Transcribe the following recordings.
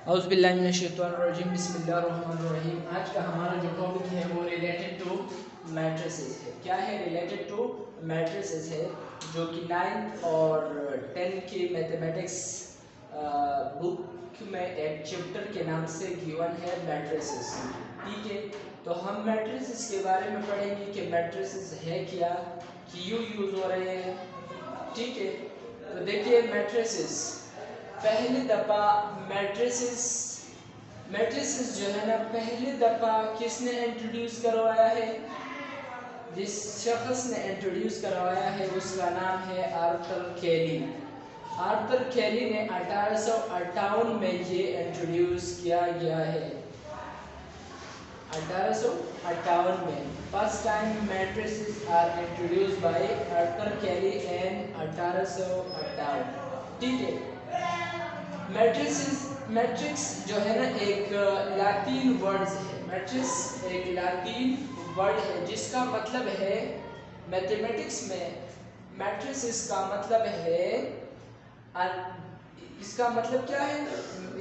औज़ुबिल्लाहिमिनश्शैतानिर्रजीम बिस्मिल्लाहिर्रहमानिर्रहीम। आज का हमारा जो टॉपिक है वो रिलेटेड टू मैट्रिसेस है। क्या है? रिलेटेड टू मैट्रिसेस है, जो कि 9th और 10th की मैथमेटिक्स बुक में एक चैप्टर के नाम से गिवन है मैट्रिसेस। ठीक है, तो हम मैट्रिसेस के बारे में पढ़ेंगे कि मैट्रिसेस है क्या, क्यों यूज़ हो रहे हैं। ठीक है, तो देखिए मैट्रिसेस पहली दफ़ा मैट्रिसेस जो है ना, पहली दफ़ा किसने इंट्रोड्यूस करवाया है? जिस शख्स ने इंट्रोड्यूस करवाया है उसका नाम है आर्थर कैली। आर्थर कैली ने 1858 में ये इंट्रोड्यूस किया गया है। 1858 में first time matrices are introduced by Arthur Cayley in 1858। ठीक है, मैट्रिक्स जो है ना एक लातीन वर्ड है। मैट्रिक्स एक लातीन वर्ड है जिसका मतलब है, मैथमेटिक्स में मैट्रिसेस का मतलब है, इसका मतलब क्या है?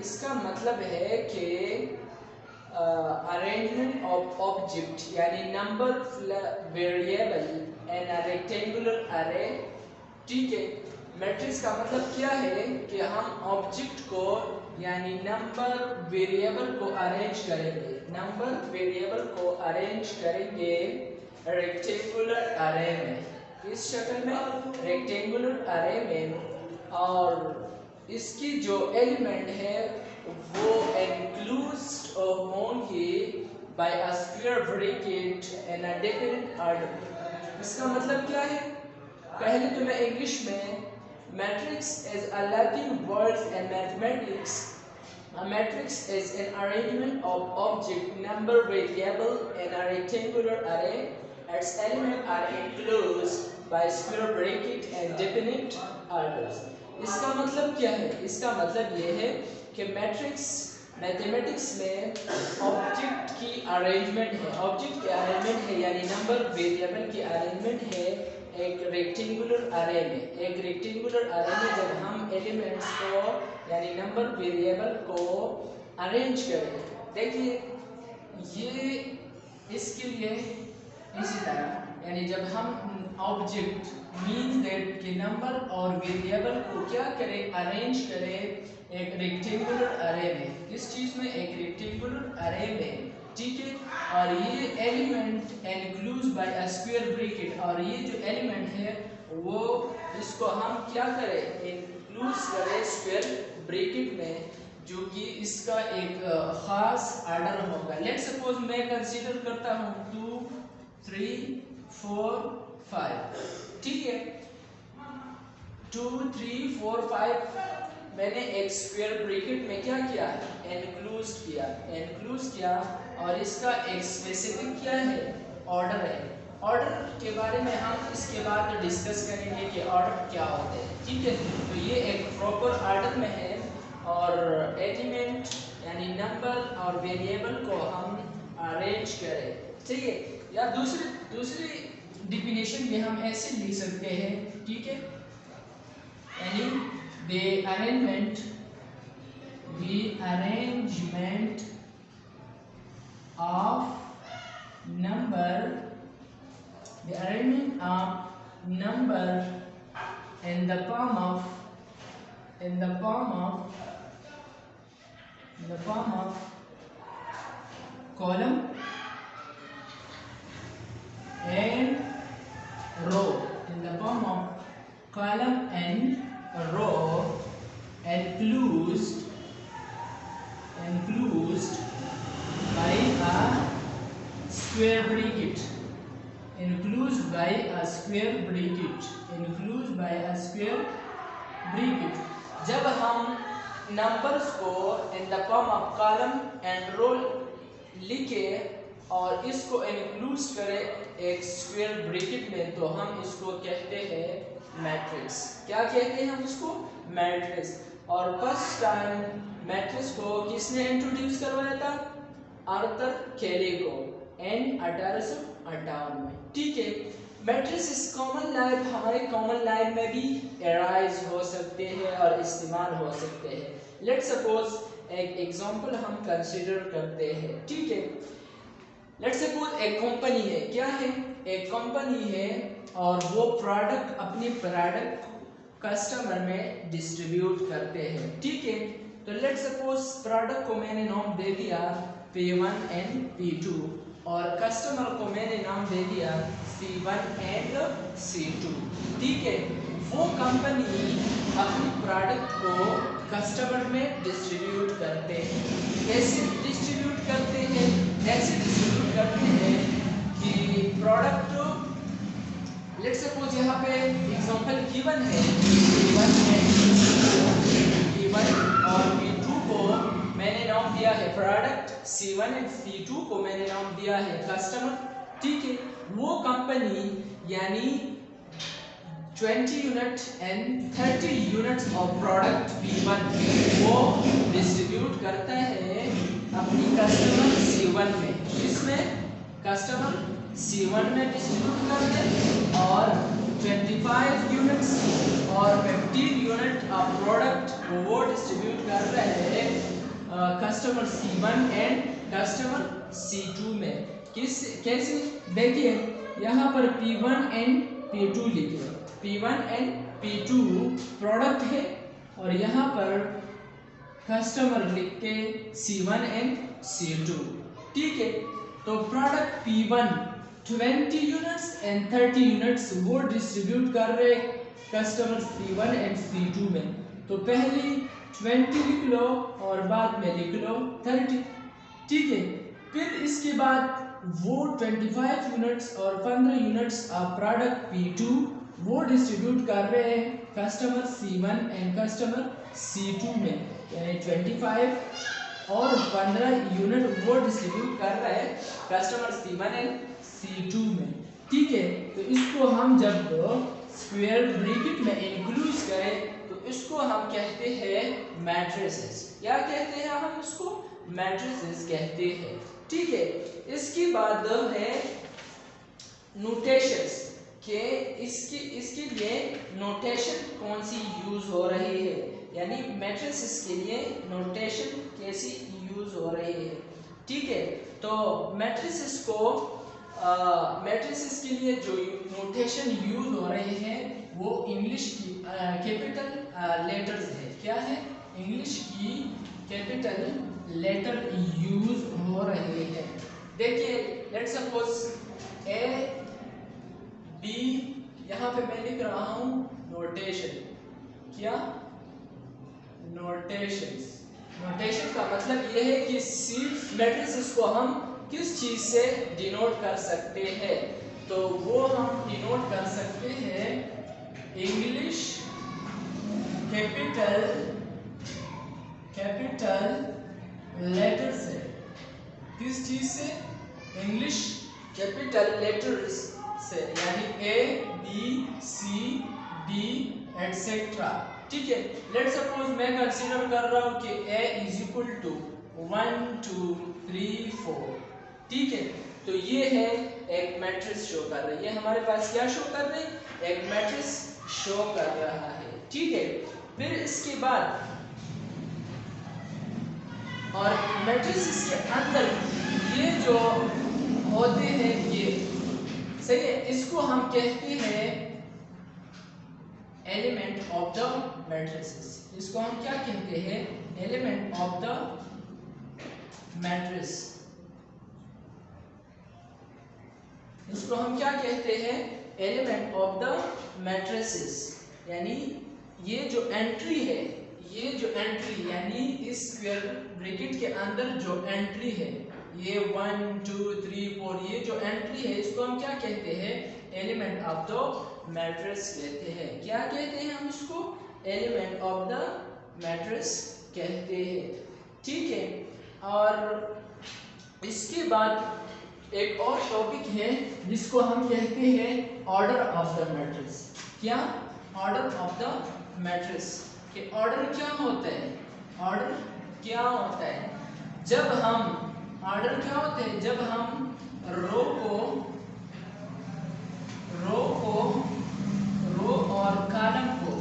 इसका मतलब है कि अरेंजमेंट ऑफ ऑब्जेक्ट, यानी number variable in a rectangular अरे। ठीक है, मैट्रिक्स का मतलब क्या है कि हम ऑब्जेक्ट को यानी नंबर वेरिएबल को अरेंज करेंगे, रेक्टेंगुलर अरे में, इस शक्ल में रेक्टेंगुलर अरे में। और इसकी जो एलिमेंट है वो एनक्लोज्ड होंगे by a square bracket in a definite order. इसका मतलब क्या है? पहले तो मैं इंग्लिश में, matrix is a Latin word in mathematics. A matrix is an arrangement of object number variable in a rectangular array. Its elements are enclosed by square bracket and definite orders. इसका मतलब क्या है? इसका मतलब ये है कि मैट्रिक्स मैथमेटिक्स में ऑब्जेक्ट की अरेंजमेंट है, यानी नंबर वेरिएबल की अरेंजमेंट है एक रेक्टेंगुलर अरे में। जब हम एलिमेंट्स को यानी नंबर वेरिएबल को अरेंज करें, देखिए ये इसके लिए इसी तरह, यानी जब हम ऑब्जेक्ट मीन दैट के नंबर और वेरिएबल को क्या करें, अरेंज करें एक रेक्टेंगुलर अरे में। किस चीज में? एक रेक्टेंगुलर अरे में। ठीक है, और ये element enclose by a square bracket, और ये जो एलिमेंट है वो इसको हम क्या करें, एनक्लोज करें स्क्वायर ब्रैकेट में, जो कि इसका एक खास ऑर्डर होगा। लेट सपोज मैं कंसीडर करता हूँ 2 3 4 5। ठीक है, 2 3 4 5 मैंने एक स्क्वायर ब्रैकेट में क्या किया, एनक्लोज किया, और इसका एक स्पेसिफिक क्या है, ऑर्डर है। ऑर्डर के बारे में हम इसके बाद डिस्कस करेंगे कि ऑर्डर क्या होते हैं। ठीक है, तो ये एक प्रॉपर ऑर्डर में है, और एलिमेंट यानी नंबर और वेरिएबल को हम अरेंज करें। ठीक है, या दूसरी डिफिनेशन में हम ऐसे लिख सकते हैं। ठीक है, यानी the arrangement of number in the form of column and row, enclosed by a square bracket, जब हम नंबर्स को in the form of column and row लिखे और इसको इंक्लूड करें एक स्क्वायर ब्रैकेट में, तो हम इसको कहते हैं मैट्रिक्स। क्या कहते हैं हम इसको? मैट्रिक्स। और फर्स्ट टाइम मैट्रिक्स को किसने इंट्रोड्यूस करवाया था? आर्थर कैली को इन 1858 में। ठीक है, मैट्रिसेस हमारे कॉमन लाइफ में भी एराइज हो सकते हैं और इस्तेमाल हो सकते हैं। लेट सपोज एक एग्जांपल हम कंसीडर करते हैं, ठीक है। लेट्स सपोज एक कंपनी है, क्या है, एक कंपनी है और वो प्रोडक्ट अपनी प्रोडक्ट कस्टमर में डिस्ट्रीब्यूट करते हैं, ठीक है। तो लेट्स सपोज प्रोडक्ट को मैंने नाम दे दिया P1 एंड P2 और कस्टमर को मैंने नाम दे दिया C1 एंड C2, ठीक है। वो कंपनी अपनी प्रोडक्ट को कस्टमर में डिस्ट्रीब्यूट करते हैं। कैसे डिस्ट्रीब्यूट करते हैं? ऐसे डिस्ट्रीब्यूट करते हैं कि प्रोडक्ट, लेट्स सपोज यहाँ पे एग्जांपल गिवन है P1 और P2 को मैंने नाम दिया है प्रोडक्ट, C1 एंड C2 को मैंने नाम दिया है कस्टमर, ठीक है। वो कंपनी यानी 20 unit and 30 units of product P1 वो डिस्ट्रीब्यूट करता है अपनी कस्टमर C1 में, इसमें कस्टमर C1 में डिस्ट्रीब्यूट करते हैं और 25 यूनिट्स और 15 यूनिट ऑफ प्रोडक्ट वो डिस्ट्रीब्यूट कर रहे हैं customer C1 and customer C2 में। कैसे देखिए यहाँ पर P1 एंड P2 लिखे, P1 एंड P2 प्रोडक्ट है और यहाँ पर कस्टमर लिख के C1 एंड C2, ठीक है। तो product P1 20 units and 30 units वो डिस्ट्रीब्यूट कर रहे कस्टमर C1 एंड C2 में। तो पहले 20 लिख लो और बाद में लिख लो 30, ठीक है। फिर इसके बाद वो 25 यूनिट्स और 15 यूनिट्स ऑफ प्रोडक्ट P2 वो डिस्ट्रीब्यूट कर रहे हैं customer C1 and customer C2 में, यानी 25 और 15 यूनिट वो डिस्ट्रीब्यूट कर रहे हैं कस्टमर C1 एंड C2 में, ठीक है। तो इसको हम जब स्क्वायर ब्रैकेट में इंक्लूड करें तो इसको हम कहते हैं मैट्रिसेस। क्या कहते हैं हम इसको? मैट्रिसेस कहते हैं, ठीक है। इसकी बात है नोटेशंस के इसके लिए नोटेशन कौन सी यूज हो रही है, यानी मैट्रिसेस के लिए नोटेशन कैसी यूज हो रही है, ठीक है। तो मैट्रिसेस को मैट्रिसेस के लिए जो नोटेशन यूज हो रहे हैं वो इंग्लिश की कैपिटल लेटर्स है। क्या है? इंग्लिश की कैपिटल लेटर यूज हो रहे हैं। देखिए लेट्स सपोज ए बी, यहाँ पे मैं लिख रहा हूँ नोटेशन। क्या? नोटेशंस। नोटेशन का मतलब ये है कि मैट्रिसेस को हम किस चीज से डिनोट कर सकते हैं, तो वो हम डिनोट कर सकते हैं इंग्लिश कैपिटल लेटर से। किस चीज से? इंग्लिश कैपिटल लेटर्स से, यानी A B C D etcetera, ठीक है। लेट सपोज मैं कंसीडर कर रहा हूँ कि A इज इक्वल टू 1 2 3 4, ठीक है। तो ये है एक मैट्रिक्स शो कर रही है, हमारे पास क्या शो कर रही है? एक मैट्रिक्स शो कर रहा है, ठीक है। फिर इसके बाद और मैट्रिक्स के अंदर ये जो होते हैं ये सही है, इसको हम कहते हैं एलिमेंट ऑफ द मैट्रिसेस। इसको हम क्या कहते हैं? Element of the matrix. इसको हम क्या कहते हैं? एलिमेंट ऑफ द मैट्रिसेस, यानी ये जो एंट्री है, ये जो एंट्री यानी इस स्क्वायर ब्रैकेट के अंदर जो एंट्री है, ये 1 2 3 4, ये जो एंट्री है इसको हम क्या कहते हैं? एलिमेंट ऑफ द मैट्रिक्स कहते हैं। क्या कहते हैं हम इसको? एलिमेंट ऑफ द मैट्रिक्स कहते हैं, ठीक है। और इसके बाद एक और टॉपिक है जिसको हम कहते हैं ऑर्डर ऑफ द मैट्रिक्स। क्या? ऑर्डर ऑफ द मैट्रिक्स के ऑर्डर क्या होता है? ऑर्डर क्या होता है? जब हम ऑर्डर क्या होते हैं? जब हम रो और कॉलम को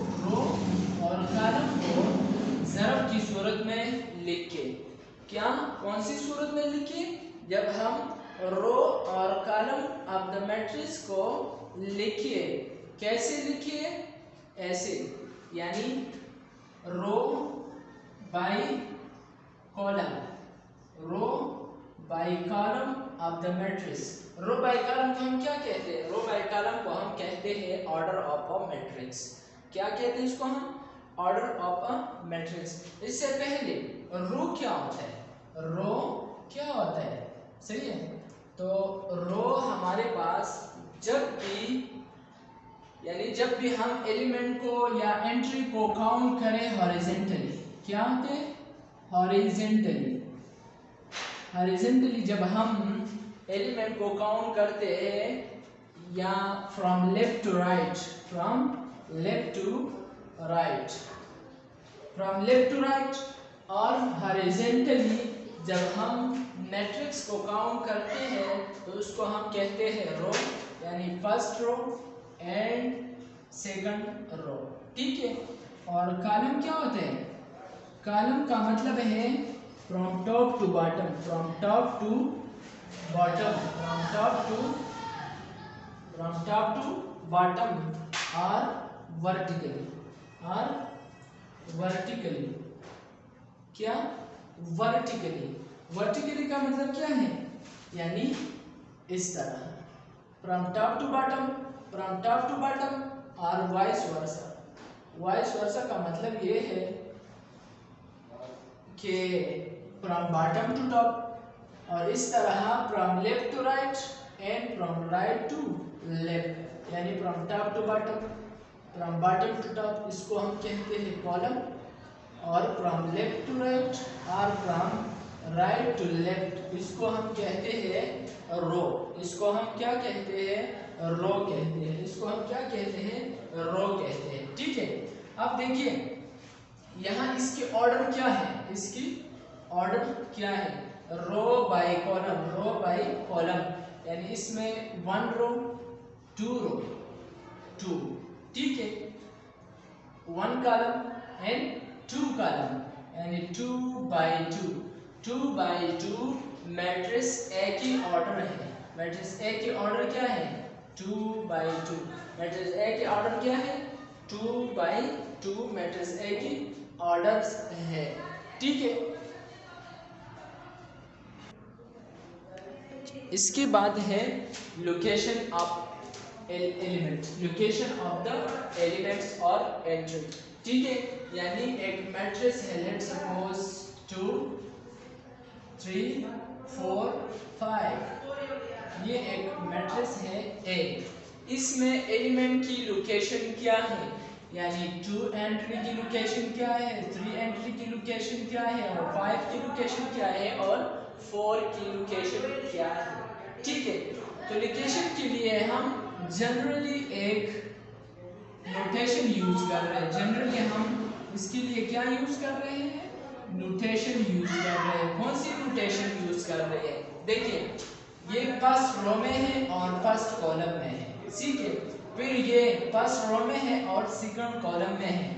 ज़रब की सूरत में लिखे। क्या, कौन सी सूरत में लिखे? जब हम रो और कॉलम ऑफ द मैट्रिक्स को लिखिए। कैसे लिखिए? ऐसे, यानी row by column, row by column of the matrix. Row by column को हम क्या कहते हैं? रो बाय कॉलम को हम कहते हैं ऑर्डर ऑफ अ मैट्रिक्स। क्या कहते हैं इसको हम? Order of a matrix. इससे पहले रो क्या होता है? रो क्या होता है? सही है। तो रो हमारे पास जब भी हम एलिमेंट को या एंट्री को काउंट करें हॉरिजॉन्टली, क्या होते हैं? हॉरिजॉन्टली जब हम एलिमेंट को काउंट करते हैं, या फ्रॉम लेफ्ट टू राइट, और हॉरिजॉन्टली जब हम मैट्रिक्स को काउंट करते हैं तो उसको हम कहते हैं रो, यानी first row and second row. ठीक है। और कॉलम क्या होते हैं? कॉलम का मतलब है from top to bottom, from top to bottom, और वर्टिकली। क्या? वर्टिकली का मतलब क्या है? यानी इस तरह, फ्रॉम टॉप टू बॉटम, और वाइस वर्सा का मतलब ये है कि फ्रॉम बॉटम टू टॉप, और इस तरह from left to right and from right to left, यानी from top to bottom, from bottom to top, इसको हम कहते हैं कॉलम। और फ्रॉम लेफ्ट टू राइट और फ्रॉम राइट टू लेफ्ट, इसको हम कहते हैं रो। इसको हम क्या कहते हैं? रो कहते हैं। इसको हम क्या कहते हैं? रो कहते हैं। ठीक है। अब देखिए यहाँ इसकी ऑर्डर क्या है? इसकी ऑर्डर क्या है? रो बाय कॉलम, यानी इसमें 1 रो 2 रो 2, ठीक है, 1 कॉलम एंड 2 कॉलम, यानी 2 बाय 2 मैट्रिक्स ए की ऑर्डर है। मैट्रिक्स ए की ऑर्डर क्या है? 2 बाय 2। मैट्रिक्स ए की ऑर्डर क्या है? 2 बाय 2 मैट्रिक्स ए की ऑर्डर्स है। ठीक है। इसके बाद है location of element, location of the elements और एंट्री। ठीक है। यानी एक मैट्रिक्स है, लेट्स सपोज 2 3 4 5, ये एक मैट्रिक्स है ए। इसमें एलिमेंट की लोकेशन क्या है? यानी 2 एंट्री की लोकेशन क्या है, 3 एंट्री की लोकेशन क्या है, और 5 की लोकेशन क्या है, और 4 की लोकेशन क्या है। ठीक है। तो लोकेशन के लिए हम जनरली एक नोटेशन यूज कर रहे हैं। जनरली हम इसके लिए क्या यूज कर रहे हैं? नोटेशन यूज कर रहे हैं। कौन सी नोटेशन यूज कर रहे हैं? देखिए, ये फर्स्ट रो में है और फर्स्ट कॉलम में है, ठीक है। फिर ये फर्स्ट रो में है और सेकंड कॉलम में है।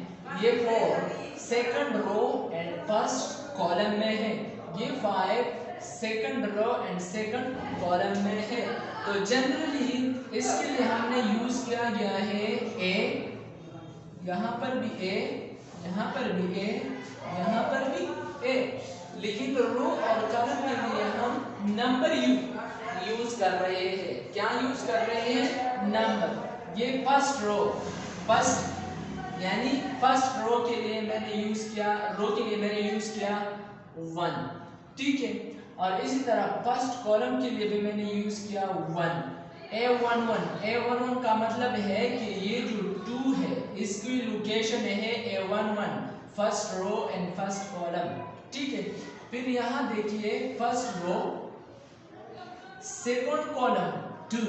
ये 4 second row and first column में है। ये 5 second row and second column में है। तो जनरली इसके लिए हमने यूज किया गया है ए, यहाँ पर भी ए, यहाँ पर भी ए, यहाँ पर भी ए। लेकिन रो और कॉलम के लिए हम नंबर यूज कर रहे हैं। क्या यूज कर रहे हैं? नंबर। ये फर्स्ट रो, यानी फर्स्ट रो के लिए मैंने यूज किया 1, ठीक है। और इसी तरह फर्स्ट कॉलम के लिए भी मैंने यूज किया 1। A11 का मतलब है कि ये जो 2 है इसकी लोकेशन है A11, first row and first column, ठीक है। फिर यहाँ देखिए first row second column 2,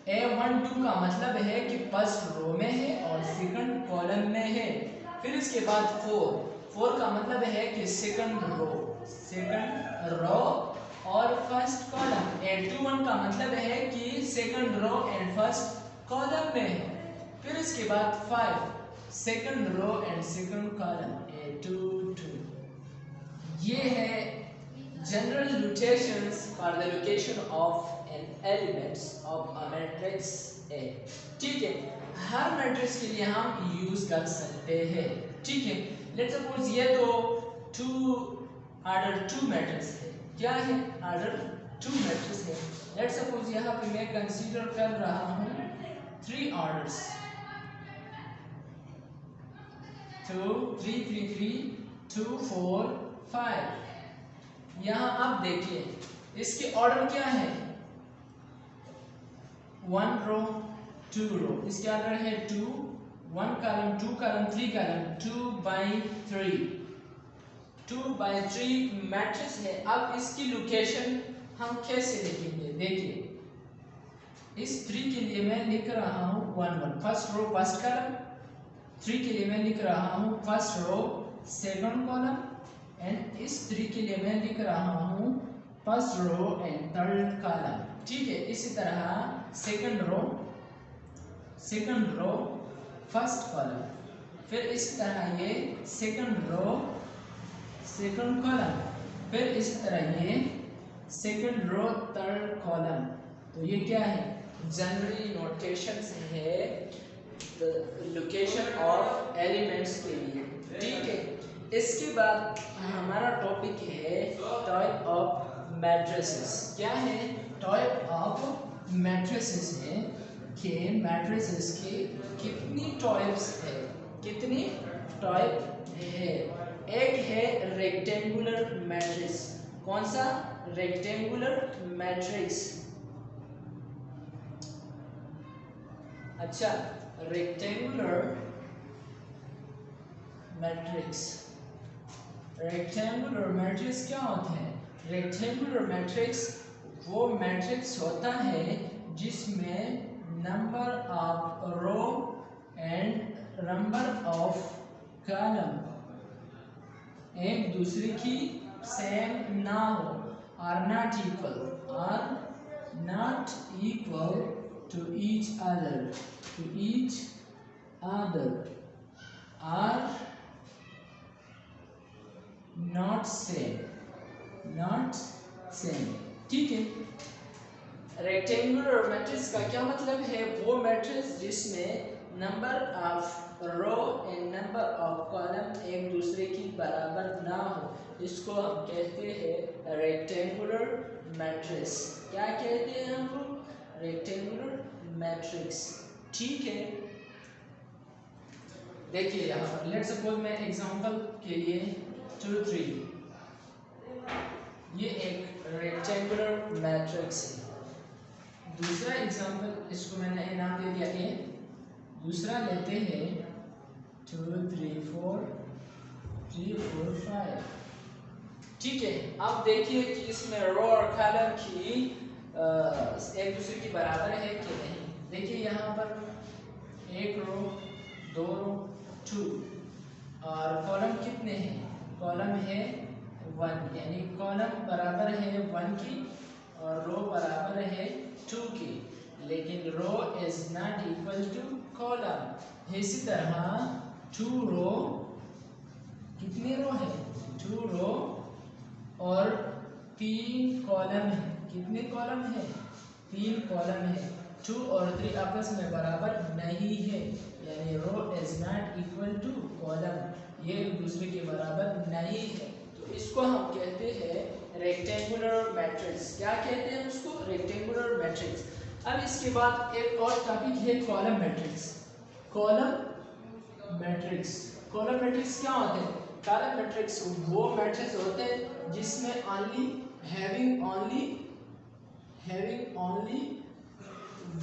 A12 का मतलब है कि फर्स्ट रो में है और सेकंड कॉलम में है। फिर इसके बाद 4 का मतलब है कि सेकंड रो और फर्स्ट कॉलम। A21 का मतलब है कि second row and first column में है। फिर इसके बाद 5 second row and second column A22। ये है general notations for the location of an elements of a matrix A। ठीक है, हर मैट्रिक्स के लिए हम यूज कर सकते हैं। ठीक है, लेट्स सपोज ये तो ऑर्डर 2 मैट्रिक्स है। क्या है? ऑर्डर 2 मैट्रिक्स है। लेट्स सपोज यहाँ पे मैं कंसीडर कर रहा हूँ 3 ऑर्डर्स, 2 3 3 3 2 4 5। यहाँ आप देखिए इसके ऑर्डर क्या है, 1 रो 2 रो। इसके ऑर्डर है 2 1 column 2 column 3 column 2 by 3 matrix है। अब इसकी लोकेशन हम कैसे लिखेंगे? देखिए इस 3 के लिए मैं लिख रहा हूँ 1 1 फर्स्ट रो फर्स्ट कॉलम, 3 के लिए मैं लिख रहा हूँ first row second column, and इस 3 के लिए मैं लिख रहा हूँ first row and third column. ठीक है, इसी तरह सेकंड रो फर्स्ट कॉलम, फिर इसी तरह ये सेकंड रो सेकंड कॉलम, फिर इसी तरह ये सेकंड रो थर्ड कॉलम। तो ये क्या है? जनरली नोटेशंस है लोकेशन ऑफ एलिमेंट्स के लिए। ठीक है, इसके बाद हमारा टॉपिक है टाइप ऑफ मैट्रिसेस। क्या है? टाइप ऑफ मैट्रिसेस है कि मैट्रिसेस के कितनी टाइप्स है, कितनी टाइप है। एक है रेक्टेंगुलर मैट्रिक्स। कौन सा? Rectangular matrix. अच्छा, रेक्टेंगुलर मैट्रिक्स। रेक्टेंगुलर मैट्रिक्स क्या होता है? रेक्टेंगुलर मैट्रिक्स वो मैट्रिक्स होता है जिसमें number of row and number of column एक दूसरे की सेम ना हो, are not equal to each other, are not same. ठीक है, रेक्टेंगुलर मैट्रिक्स का क्या मतलब है? वो मैट्रिक्स जिसमें number of row and number of column एक दूसरे की बराबर ना हो, इसको हम कहते हैं रेक्टेंगुलर मैट्रिक्स। क्या कहते हैं हम लोग? Rectangular matrix. ठीक है, देखिए यहाँ पर लेट्स सपोज मैं एग्जांपल के लिए 2 3, ये एक रेक्टेंगुलर मैट्रिक्स है। दूसरा एग्जांपल, इसको मैंने नाम दे दिया ए। दूसरा लेते हैं 2 3 4 3 4 5। ठीक है, अब देखिए कि इसमें रो और कॉलम की एक दूसरे की बराबर है कि नहीं। देखिए यहाँ पर एक रो 2 रो 2 और कॉलम कितने हैं? कॉलम है 1, यानी कॉलम बराबर है 1 की और रो बराबर है 2 की, लेकिन row is not equal to column. इसी तरह 2 रो, कितने रो है? 2 रो और 3 कॉलम है। कितने कॉलम है? 3 कॉलम है। 2 और 3 आपस में बराबर नहीं है, यानी row is not equal to column, ये एक दूसरे के बराबर नहीं है। तो इसको हम कहते हैं रेक्टेंगुलर मैट्रिक्स। क्या कहते हैं उसको? Rectangular matrix. अब इसके बाद एक और टॉपिक है कॉलम मैट्रिक्स। कॉलम मैट्रिक्स क्या होते हैं? कॉलम मैट्रिक्स वो मैट्रिक्स होते हैं जिसमें having only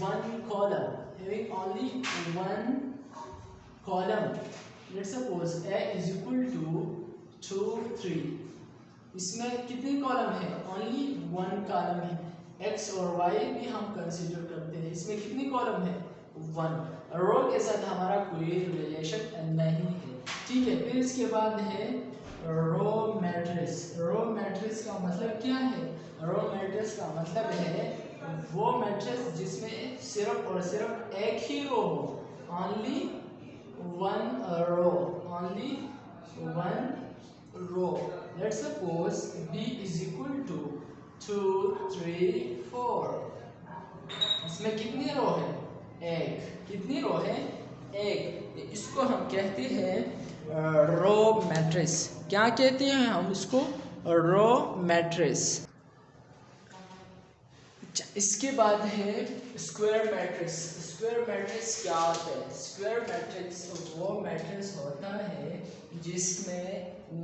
one column, let's suppose A is equal to 2 3। इसमें कितनी कॉलम है? ओनली 1 कॉलम है। x और y भी हम कंसीडर करते हैं, इसमें कितनी कॉलम है? 1। रो के साथ हमारा कोई रिलेशन नहीं है। ठीक है, फिर इसके बाद है रो मैट्रिक्स का मतलब क्या है? रो मैट्रिक्स का मतलब है वो मैट्रिक्स जिसमें सिर्फ और सिर्फ एक ही रो हो, only one row. Let's suppose b is equal to 2 3 4। इसमें कितनी रो है? एक। कितनी रो है? एक। इसको हम कहते हैं रो मैट्रिक्स। क्या कहते हैं हम इसको? Row matrix. इसके बाद है स्क्वायर मैट्रिक्स। स्क्वायर मैट्रिक्स क्या होता है? स्क्वायर मैट्रिक्स वो मैट्रिक्स होता है जिसमें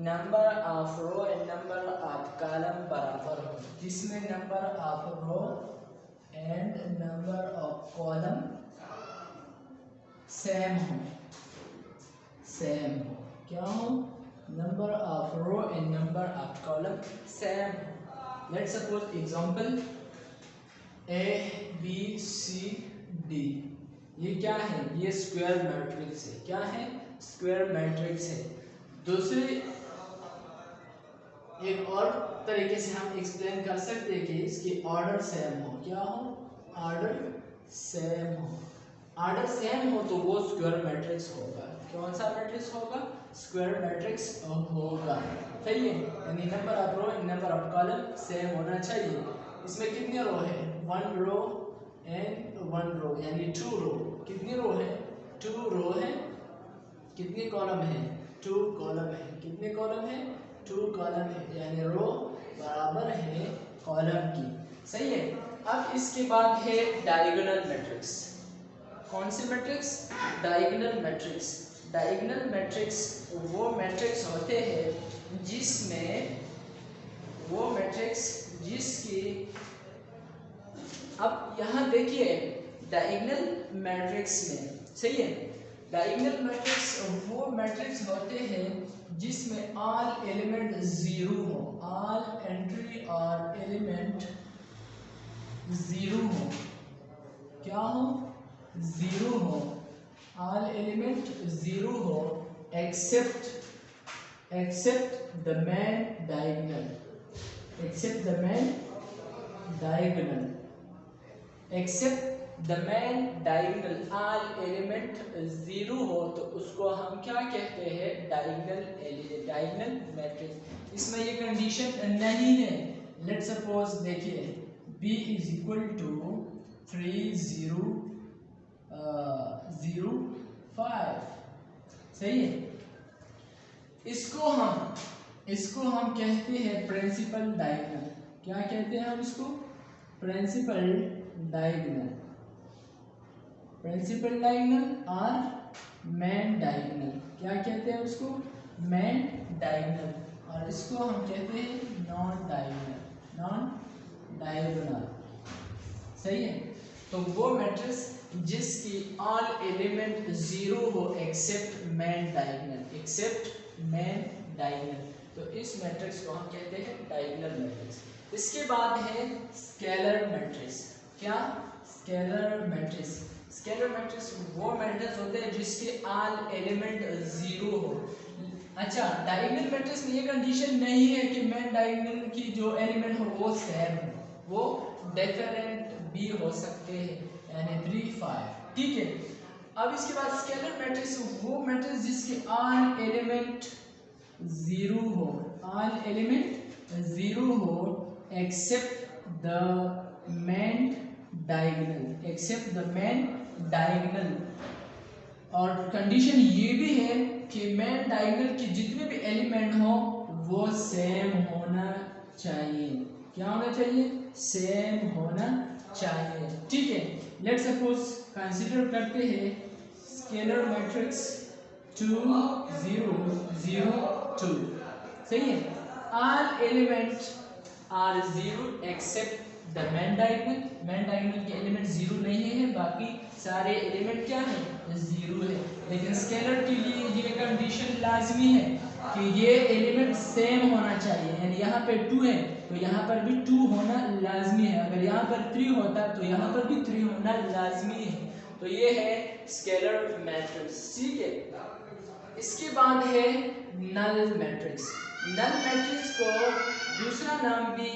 number of row and number of column बराबर हो। जिसमें number of row and number of column same हो। सेम हो। क्या हो? Number of row and number of column same हो। Let's suppose example A B C D। ये क्या है? ये स्क्वायर मैट्रिक्स है। क्या है? स्क्वायर मैट्रिक्स है। दूसरी एक और तरीके से हम एक्सप्लेन कर सकते हैं कि इसकी ऑर्डर सेम हो। क्या हो? ऑर्डर सेम हो। ऑर्डर सेम हो तो वो स्क्वायर मैट्रिक्स होगा। कौन सा मैट्रिक्स होगा? स्क्वायर मैट्रिक्स होगा। सही है। यानी number of row and number of column same होना चाहिए। इसमें कितने रो है? 1 रो एंड 1 रो, यानी 2 रो। कितनी रो है? 2 रो है। कितने कॉलम है? 2 कॉलम है। कितने कॉलम है? 2 कॉलम है, यानी रो बराबर है कॉलम की। सही है। अब इसके बाद है डायगोनल मैट्रिक्स। कौन सी matrix? Diagonal matrix. Diagonal matrix वो मैट्रिक्स होते हैं जिसकी अब यहाँ देखिए डायगोनल मैट्रिक्स में, सही है, डायगोनल मैट्रिक्स वो मैट्रिक्स होते हैं जिसमें ऑल एलिमेंट जीरो हो। ऑल एंट्री और एलिमेंट जीरो हो। क्या हो? जीरो हो। ऑल एलिमेंट जीरो हो except the main diagonal. Except the main diagonal. Except the main diagonal. All element zero हो तो उसको हम क्या कहते हैं? Diagonal matrix. इसमें ये कंडीशन नहीं है। लेट सपोज देखिए b इज इक्वल टू 3 0 0 5। सही है। इसको हम कहते हैं प्रिंसिपल डायगोनल। क्या कहते हैं हम इसको? Principal diagonal. प्रिंसिपल डायगोनल और मेन डायगोनल। क्या कहते हैं उसको? Main diagonal. और इसको हम कहते हैं नॉन डायगोनल। Non diagonal. सही है। तो वो मैट्रिक्स जिसकी ऑल एलिमेंट जीरो हो except main diagonal. Except main diagonal. तो इस मैट्रिक्स को हम कहते हैं डायगोनल मैट्रिक्स। इसके बाद है स्केलर मैट्रिक्स। क्या? Scalar matrix. स्केलर मैट्रिक्स वो मैट्रिक्स होते हैं जिसके ऑल एलिमेंट जीरो हो। अच्छा, डायगोनल मैट्रिक्स में ये कंडीशन नहीं है कि मेन डायगोनल की जो एलिमेंट हो वो सेम हो, वो डिफरेंट भी हो सकते हैं, यानी 3 5। ठीक है। अब इसके बाद स्केलर मैट्रिक्स वो मैट्रिक्स जिसके ऑल एलिमेंट जीरो हो। ऑल एलिमेंट जीरो हो except the main diagonal. Except the main diagonal. और कंडीशन ये भी है कि मेन डायगोनल के जितने भी एलिमेंट हो वो सेम होना चाहिए। क्या होना चाहिए? सेम होना चाहिए। ठीक है। लेट्स सपोज कंसीडर करते हैं स्केलर मैट्रिक्स 2 0 0 2। सही है। All element are zero except the main diagonal. Main diagonal के एलिमेंट जीरो नहीं है, बाकी सारे एलिमेंट क्या है? जीरो है। लेकिन स्केलर के लिए ये कंडीशन लाजमी है कि ये एलिमेंट सेम होना चाहिए। यानी यहाँ पे 2 है तो यहाँ पर भी 2 होना लाजमी है। अगर यहाँ पर 3 होता तो यहाँ पर भी 3 होना लाजमी है। तो ये है स्केलर मैट्रिक्स। ठीक है। इसके बाद है नल मैट्रिक्स। नल मैट्रिक्स को दूसरा नाम भी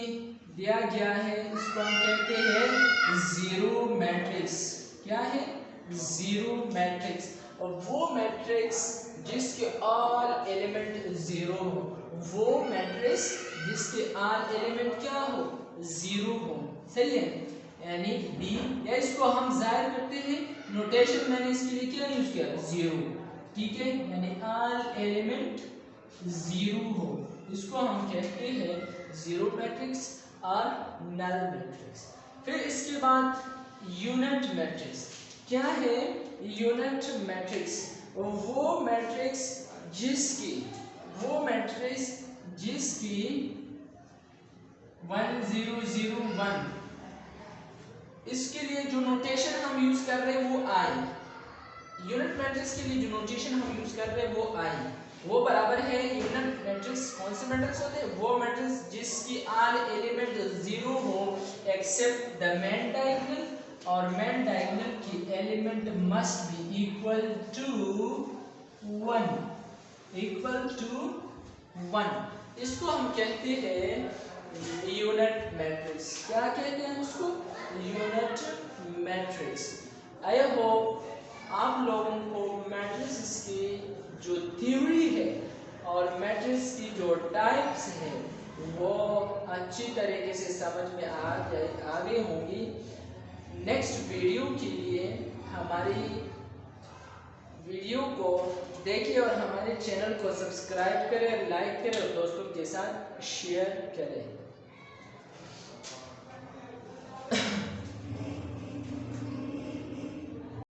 दिया गया है, इसको हम कहते हैं जीरो मैट्रिक्स। क्या है? Zero matrix. और वो मैट्रिक्स जिसके ऑल एलिमेंट जीरो हो वो मैट्रिक्स जिसके आल एलिमेंट क्या हो, जीरो हो। सही है, यानी बी, या इसको हम जाहिर करते हैं, नोटेशन मैंने इसके लिए क्या यूज किया, जीरो। ठीक है, यानी आल एलिमेंट जीरो हो, इसको हम कहते हैं जीरो मैट्रिक्स और नल मैट्रिक्स। फिर इसके बाद यूनिट मैट्रिक्स। क्या है यूनिट मैट्रिक्स? वो मैट्रिक्स जिसकी 1 0 0 1, इसके लिए जो नोटेशन हम यूज कर रहे हैं वो आई। यूनिट मैट्रिक्स के लिए जो नोटेशन हम यूज कर रहे हैं वो आई, वो बराबर है यूनिट मैट्रिक्स। कौन से मैट्रिक्स होते हैं? वो मैट्रिक्स जिसकी आल एलिमेंट जीरो हो एक्सेप्ट द मेन डायगोनल, और मेन डायगोनल की element must be equal to 1, equal to 1। इसको हम कहते हैं यूनिट मैट्रिक्स। क्या कहते हैं उसको? Unit matrix. आई होप आप लोगों को मैट्रिक्स की जो थ्योरी है और मैट्रिक्स की जो टाइप्स है वो अच्छी तरीके से समझ में आ गई होंगी। नेक्स्ट वीडियो के लिए हमारी वीडियो को देखिए और हमारे चैनल को सब्सक्राइब करें, लाइक करें और दोस्तों के साथ शेयर करें।